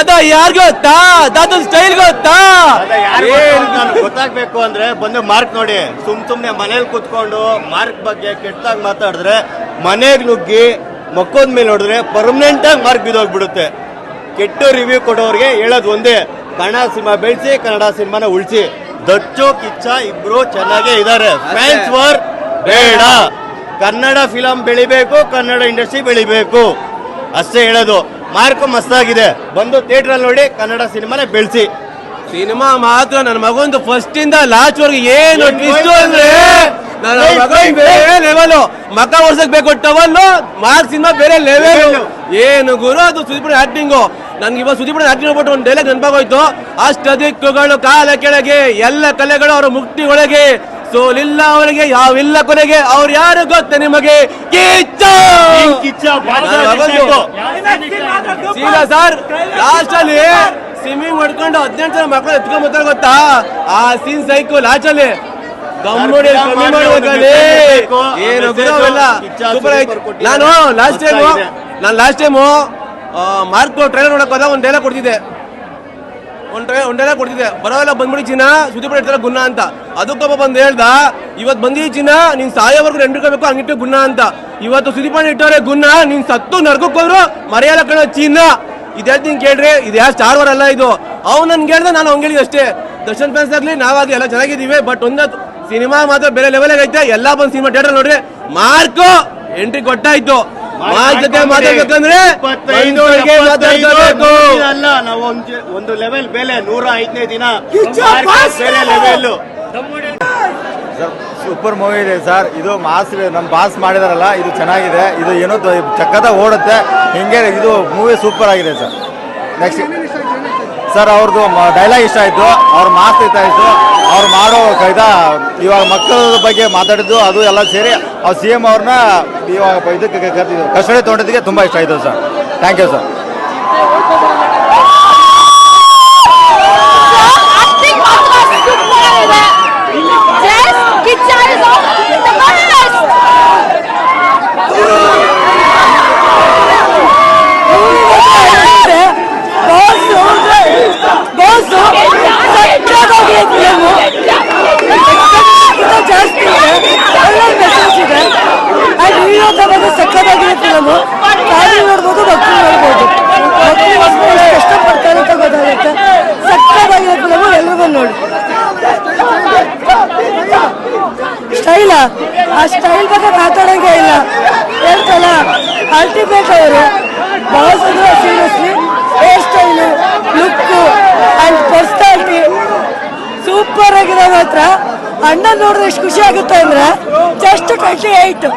ದಾದಾ ಯಾರು ಗೊತ್ತಾ? ದಾದಾ ಸ್ಟೈಲ್ ಗೊತ್ತಾ? ಗೊತ್ತಾಗ್ಬೇಕು ಅಂದ್ರೆ ಬಂದು ಮಾರ್ಕ್ ನೋಡಿ. ಸುಮ್ನೆ ಮನೇಲಿ ಕುತ್ಕೊಂಡು ಮಾರ್ಕ್ ಬಗ್ಗೆ ಕೆಟ್ಟದಾಗಿ ಮಾತಾಡಿದ್ರೆ ಮನೆಗ್ ನುಗ್ಗಿ ಮಕ್ಕೋದ್ ಮೇಲೆ ನೋಡಿದ್ರೆ ಪರ್ಮನೆಂಟ್ ಆಗಿ ಮಾರ್ಕ್ ಬಿದ್ದೋಗ್ಬಿಡುತ್ತೆ. ಕೆಟ್ಟ ರಿವ್ಯೂ ಕೊಡೋರಿಗೆ ಹೇಳೋದು ಒಂದೇ, ಕನ್ನಡ ಸಿನಿಮಾ ಬೆಳೆಸಿ, ಕನ್ನಡ ಸಿನಿಮಾನ ಉಳಿಸಿ. ದಚ್ಚು ಕಿಚ್ಚ ಇಬ್ರು ಚೆನ್ನಾಗೇ ಇದ್ದಾರೆ. ಫ್ಯಾನ್ಸ್ ವಾರ್ ಬೇಡ. ಕನ್ನಡ ಫಿಲಂ ಬೆಳಿಬೇಕು, ಕನ್ನಡ ಇಂಡಸ್ಟ್ರಿ ಬೆಳಿಬೇಕು ಅಷ್ಟೇ ಹೇಳೋದು. ಮಾರ್ಕ್ ಮಸ್ತಾಗಿದೆ, ಬಂದು ಥಿಯೇಟರ್ ಅಲ್ಲಿ ನೋಡಿ, ಕನ್ನಡ ಸಿನಿಮಾನೇ ಬೆಳೆಸಿ. ಸಿನಿಮಾ ಮಾತ್ರ ನನ್ನ ಮಗಂದು ಫಸ್ಟ್ ಇಂದ ಲಾಸ್ಟ್ ವರ್ಗ ಏನು ಟ್ವಿಸ್ಟ್ ಅಂದ್ರೆ ನನ್ನ ಮಗನ್ ಬೇರೆ ಲೆವೆಲ್. ಮಕ ವರ್ಷಕ್ ಬೇಕು ಟವಲ್, ಮಾರ್ಕ್ ಸಿನಿಮಾ ಬೇರೆ ಲೆವೆಲ್. ಏನು ಗುರು ಅದು ಸುದೀಪ್ ಆಕ್ಟಿಂಗು. ನನ್ಗೆ ಇವಾಗ ಸುದೀಪ್ ಆಕ್ಟಿಂಗ್ ನೋಡ್ಬಿಟ್ಟು ಒಂದು ಡೈಲಾಗ್ ನೆನಪಾಗೋಯ್ತು. ಅಷ್ಟದಿಕ್ಕುಗಳು ಕಾಲ ಕೆಳಗೆ, ಎಲ್ಲ ಕಲೆಗಳು ಅವರ ಮುಕ್ತಿಯೊಳಗೆ, ಸೋಲಿಲ್ಲ ಅವರಿಗೆ ಯಾವಿಲ್ಲ ಕೊನೆಗೆ, ಅವ್ರು ಯಾರು ಗೊತ್ತ ನಿಮಗೆ? ಸೀದಾ ಸರ್ ಲಾಸ್ಟ್ ಅಲ್ಲಿ ಸ್ವಿಮ್ಮಿಂಗ್ ಮಾಡ್ಕೊಂಡು 18 ಜನ ಮಕ್ಕಳು ಎತ್ಕೊಂಡ್ ಬರ್ತಾರೆ ಗೊತ್ತಾ? ಆ ಸೀನ್ ಸೈಕು ಲಾಸ್ಟ್ ಅಲ್ಲಿ ಕಮ್ಮಿ ಮಾಡ್ಬೇಕಲ್ಲಿ. ಏನು ಗುರುವೆಲ್ಲ ಸೂಪರ್ ಆಯ್ತು. ನಾನು ಲಾಸ್ಟ್ ಟೈಮು ಮಾರ್ಕ್ ಟ್ರೈಲರ್ ನೋಡಕ್ ಹೋದಾಗ ಒಂದು ಡೈಲಾಗ್ ಕೊಡ್ತಿದ್ದೆ. ಬರೋಲ್ಲ ಬಂದ್ಬಿಡಿ ಚಿನ್ನ, ಸುದೀಪ್ ಇಡ್ತಾರ ಗುಣ ಅಂತ. ಅದಕ್ಕೊಬ್ಬ ಬಂದು ಹೇಳ್ದ, ಇವತ್ತು ಬಂದಿ ಚಿನ್ನ ನೀನ್ ಸಾಯೋವರೆಗೂ ನೆನ್ಪಿಡ್ಕೋಬೇಕು, ಹಂಗಿಟ್ಟು ಗುಣ ಅಂತ. ಇವತ್ತು ಸುದೀಪ್ ಇಟ್ಟವ್ರೆ ಗುಣ, ನೀನ್ ಸತ್ತು ನರ್ಕಕ್ಕೆ ಹೋದ್ರು ಮರೆಯಲ್ಲ ಕಣ ಚಿನ್ನ. ಇದು ಹೇಳ್ತೀನಿ ಕೇಳ್ರಿ, ಇದು ಯಾವ ಸ್ಟಾರ್ ವಾರ್ ಅಲ್ಲ ಇದು. ಅವ್ನು ನನ್ಗೆ ಹೇಳ್ದ, ನಾನು ಅವ್ನು ಹೇಳಿದ ಅಷ್ಟೇ. ದರ್ಶನ್ ಫ್ಯಾನ್ಸ್ ಆಗ್ಲಿ ನಾವಾಗ್ಲಿ ಎಲ್ಲ ಚೆನ್ನಾಗಿದ್ದೀವಿ. ಬಟ್ ಒಂದು ಸಿನಿಮಾ ಮಾತ್ರ ಬೇರೆ ಲೆವೆಲ್ ಐತೆ. ಎಲ್ಲ ಬಂದು ಸಿನಿಮಾ ಥಿಯೇಟರ್ ನೋಡ್ರಿ. ಮಾರ್ಕ್ ಎಂಟ್ರಿ ಕೊಟ್ಟಾಯ್ತು. ಮಾರ್ಕ್ ಜೊತೆ ಮಾತಾಡ್ಬೇಕಂದ್ರೆ ಅಲ್ಲ, ನಾವು ಒಂದು ಲೆವೆಲ್ ಬೇಲೆ 105ನೇ ದಿನ ಲೆವೆಲ್. ಸೂಪರ್ ಮೂವಿ ಇದೆ ಸರ್. ಇದು ಮಾಸ್, ನಮ್ಮ ಬಾಸ್ ಮಾಡಿದಾರಲ್ಲ, ಇದು ಚೆನ್ನಾಗಿದೆ. ಇದು ಏನೋ ಚಕ್ಕದ ಓಡುತ್ತೆ ಹಿಂಗೆ. ಇದು ಮೂವಿ ಸೂಪರ್ ಆಗಿದೆ ಸರ್. ನೆಕ್ಸ್ಟ್ ಸರ್ ಅವ್ರದ್ದು ಡೈಲಾಗ್ ಇಷ್ಟ ಆಯ್ತು, ಅವ್ರ ಮಾಸ್ ಇಷ್ಟ ಆಯ್ತು, ಅವ್ರು ಮಾಡೋ ಇವಾಗ ಮಕ್ಕಳ ಬಗ್ಗೆ ಮಾತಾಡಿದ್ದು ಅದು ಎಲ್ಲ ಸೇರಿ ಅವ್ರು CM ಅವ್ರನ್ನ ಇವಾಗ ಇದಕ್ಕೆ ಕಸ್ಟಡಿ ತೊಗೊಂಡಿದ್ದಕ್ಕೆ ತುಂಬ ಇಷ್ಟ ಆಯ್ತು ಸರ್. Thank you sir. ಸಕ್ಕತ್ತಾಗಿದೆ ಫಿಲಮು. ಫ್ಯಾಮಿಲಿ ನೋಡ್ಬೋದು, ಮಕ್ಕಳು ನೋಡ್ಬೋದು. ಮಕ್ಕಳು ಕಷ್ಟಪಡ್ತಾರೆ ಅಂತ ಗೊತ್ತಾಗುತ್ತೆ. ಸಕ್ಕತ್ತಾಗಿದೆ ಫಿಲಮು, ಎಲ್ರಿಗೂ ನೋಡಿ. ಸ್ಟೈಲ, ಆ ಸ್ಟೈಲ್ ಬಗ್ಗೆ ಮಾತಾಡೋಂಗೆ ಇಲ್ಲ. ಹೇಳ್ತಲ್ಲ ಅಲ್ಟಿಮೇಟ್ ಅವರು. ಬಾಸ್ ಅಂದ್ರೆ seriously hair style, look and personality super ಆಗಿದೆ. ಮಾತ್ರ ಅಣ್ಣ ನೋಡಿದ್ರೆ ಎಷ್ಟು ಖುಷಿ ಆಗುತ್ತೆ ಅಂದ್ರೆ ಜಸ್ಟ್ 28,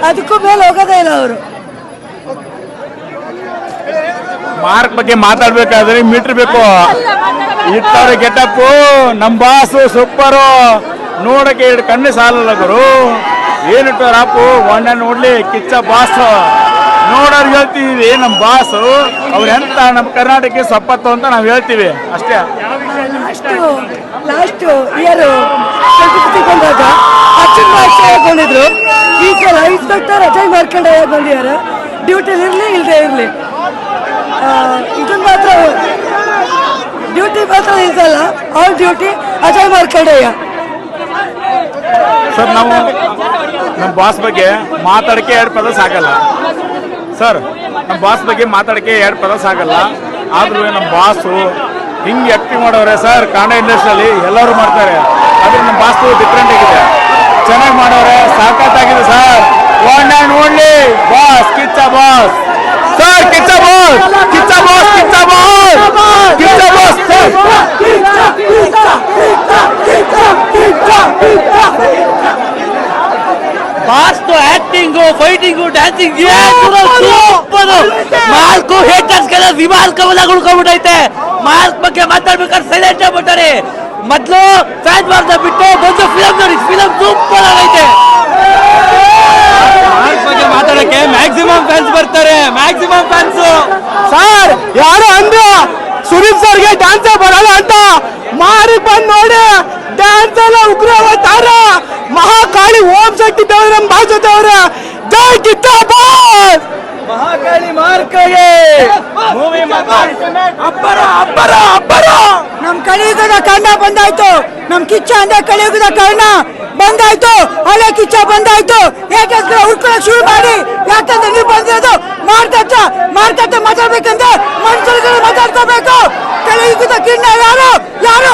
ಅದಕ್ಕೂ ಮೇಲೆ ಹೋಗೋದೇ ಇಲ್ಲ ಅವರು. ಮಾರ್ಕ್ ಬಗ್ಗೆ ಮಾತಾಡ್ಬೇಕಾದ್ರೆ ಮೀಟರ್ ಬೇಕು. ಇಟ್ಟವ್ರ ಗೆಟಪ್ಪು ನಮ್ ಬಾಸು ಸೂಪರು. ನೋಡಕ್ಕೆ ಎರಡು ಕಣ್ಣು ಸಾಲಲ್ಲ ಗುರು. ಏನಿಟ್ಟವ್ರ ಅಪ್ಪು ಒಣ್ಣ ನೋಡ್ಲಿ ಕಿಚ್ಚ ಬಾಸ್. ನೋಡೋರು ಹೇಳ್ತೀವಿ ನಮ್ ಬಾಸು ಅವ್ರ ಎಂತ ನಮ್ ಕರ್ನಾಟಕ ಸಪ್ಪತ್ತು ಅಂತ ನಾವ್ ಹೇಳ್ತೀವಿ ಅಷ್ಟೇ. ಲಾಸ್ಟ್ ಇಯರ್ ಬಂದಾಗ ಬಂದಿದ್ರು. ಈ ಸಲ ಇನ್ಸ್ಪೆಕ್ಟರ್ ಅಜಯ್ ಮಾರ್ಕಂಡಯ್ಯ ಬಂದಿದ್ದಾರೆ. ಡ್ಯೂಟಿಲಿ ಇರಲಿ ಇಲ್ಲದೆ ಇರಲಿ, ಇದನ್ನ ಮಾತ್ರ ಡ್ಯೂಟಿ ಮಾತ್ರ ನಿಲ್ಸಲ್ಲ. ಅವ್ರ ಡ್ಯೂಟಿ ಅಜಯ್ ಮಾರ್ಕಂಡಯ್ಯ ಸರ್. ನಾವು ನಮ್ಮ ಬಾಸ್ ಬಗ್ಗೆ ಮಾತಾಡಕ್ಕೆ 2 ಪದ ಸಾಕಲ್ಲ ಸರ್. ನಮ್ಮ ಬಾಸ್ ಬಗ್ಗೆ ಮಾತಾಡಕ್ಕೆ 2 ಪದ ಸಾಕಲ್ಲ. ಆದ್ರೂ ನಮ್ಮ ಬಾಸು ಹಿಂಗೆ ಆಕ್ಟಿಂಗ್ ಮಾಡೋರೆ ಸರ್. ಕನ್ನಡ ಇಂಡಸ್ಟ್ರಿಯಲ್ಲಿ ಎಲ್ಲರೂ ಮಾಡ್ತಾರೆ, ಆದ್ರೆ ನಮ್ಮ ಬಾಸ್ ಡಿಫ್ರೆಂಟ್ ಆಗಿದೆ. ಚೆನ್ನಾಗಿ ಮಾಡೋರೆ, ಸಾಕತ್ತಾಗಿದೆ sir. One and only boss, Kichcha boss sir. Kichcha boss, Kichcha boss, Kichcha boss, Kichcha boss sir. Boss acting, fighting, dancing super. Mark haters ಗೆಲ್ಲ ವಿಮಾನ ಉಳ್ಕೊಂಡ್ಬಿಟ್ಟೈತೆ. ಮಾರ್ಕ್ ಬಗ್ಗೆ ಮಾತಾಡ್ಬೇಕಾದ್ರೆ ಸೈಲೆಂಟ್ ಆಗ್ಬಿಟ್ಟಾರೆ. ಮೊದ್ಲು ಫ್ಯಾನ್ ಮಾರ್ಕ್ ಬಿಟ್ಟು ಬಂದು ಫಿಲಂ ನೋಡಿ. ಫಿಲಂ ಸೂಪರ್ ಆಗೈತೆ. ಮಾರ್ಕ್ ಬಗ್ಗೆ ಮಾತಾಡಕ್ಕೆ ಮ್ಯಾಕ್ಸಿಮಮ್ ಫ್ಯಾನ್ಸ್ ಬರ್ತಾರೆ. Maximum fans sir. ಯಾರು ಅಂದ್ರ ಸುದೀಪ್ ಸರ್ಗೆ ಡ್ಯಾನ್ಸೇ ಬರಲ್ಲ ಅಂತ, ಮಾರಿ ಬಂದ್ ನೋಡಿ ಡ್ಯಾನ್ಸ್ ಎಲ್ಲ ಉಗ್ರ ಅವತಾರ. ಮಹಾಕಾಳಿ ಓಂ ಶಕ್ತಿ ದೇವ್ರ ನಮ್ಮ ಬಾಜು ದೇವ್ರ. ಜೈ ಕಿಚ್ಚ ಬಾಸ್. ಮಹಾಕಾಳಿ ಮಾರ್ಕಗೆ ನಮ್ ಕಲಿಯುಗದ ಕರ್ಣ ಬಂದಾಯ್ತು. ನಮ್ ಕಿಚ್ಚ ಅಂದ್ರೆ ಕಲಿಯುಗದ ಕರ್ಣ ಬಂದಾಯ್ತು. ಹಳೆ ಕಿಚ್ಚ ಬಂದಾಯ್ತು. ಏಕೆಂದ್ರೆ ಹುಡ್ಕೊಳಕ್ ಶುರು ಮಾಡಿ. ಯಾಕಂದ್ರೆ ನೀವು ಬಂದಿರೋದು ಮಾತಾಡ್ಬೇಕಂದ್ರೆ ಮನುಷ್ಯರುಗಳು ಮಾತಾಡ್ಕೋಬೇಕು. ಕಲಿಯುಗದ ಕಿಣ್ಣ ಯಾರು